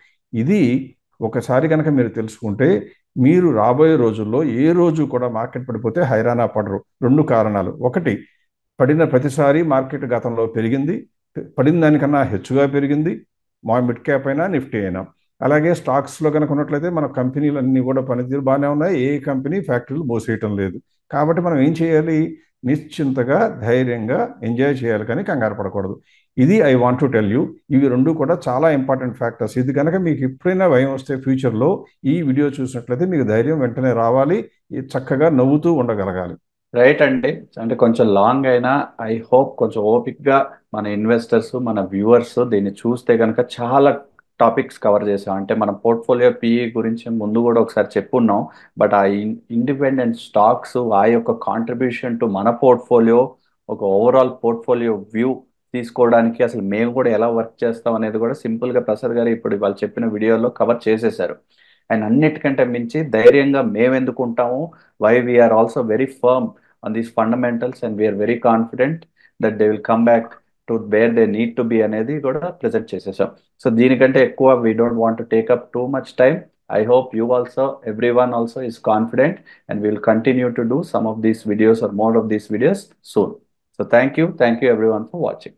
ఇది ఒకసారి కనుక మీరు తెలుసుకుంటే మీరు రాబోయే రోజుల్లో ఏ రోజు కూడా మార్కెట్ పడిపోతే హైరానా పడరు. 2 కారణాలు. ఒకటి, పడిన ప్రతిసారి మార్కెట్ గతంలో పెరిగింది, పడిన దానికన్నా హెచ్చుగా పెరిగింది, మా మిడ్ క్యాప్ అయినా నిఫ్టీ అయినా. అలాగే స్టాక్స్లో కనుక ఉన్నట్లయితే మన కంపెనీలు అన్నీ కూడా పనితీరు బాగానే ఉన్నాయి, ఏ కంపెనీ ఫ్యాక్టరీలు మూసేయటం లేదు. కాబట్టి మనం ఏం చేయాలి, నిశ్చింతగా ధైర్యంగా ఎంజాయ్ చేయాలి, కానీ కంగారు పడకూడదు. ఇది I want to tell you. ఇవి 2 కూడా చాలా ఇంపార్టెంట్ ఫ్యాక్టర్స్. ఇది కనుక మీకు ఎప్పుడైనా భయం వస్తే ఫ్యూచర్లో ఈ వీడియో చూసినట్లయితే మీకు ధైర్యం వెంటనే రావాలి, చక్కగా నవ్వుతూ ఉండగలగాలి. రైట్ అండి. అంటే కొంచెం లాంగ్ అయినా ఐ హోప్ కొంచెం ఓపిక్గా మన ఇన్వెస్టర్స్, మన వ్యూవర్స్ దీన్ని చూస్తే కనుక చాలా టాపిక్స్ కవర్ చేసాం. అంటే మన పోర్ట్ఫోలియో పిఈ గురించి ముందు కూడా ఒకసారి చెప్పున్నాం. బట్ ఆ ఇండిపెండెంట్ స్టాక్స్ ఆ యొక్క కాంట్రిబ్యూషన్ టు మన పోర్ట్ఫోలియో, ఒక ఓవరాల్ పోర్ట్ఫోలియో వ్యూ తీసుకోవడానికి అసలు మేము కూడా ఎలా వర్క్ చేస్తాం అనేది కూడా సింపుల్గా ప్రసాద్ గారు ఇప్పుడు వాళ్ళు చెప్పిన వీడియోలో కవర్ చేసేశారు. అండ్ అన్నిటికంటే మించి ధైర్యంగా మేము ఎందుకు ఉంటాము, why we're also very firm on these fundamentals and we are very confident that they will come back to where they need to be అనేది కూడా ప్రెజెంట్ చేసేసాం. సో దీనికంటే ఎక్కువ we don't want to take up too much time. I hope you also, everyone also is confident and we will continue to do some of these videos or more of these videos soon. So thank you everyone for watching.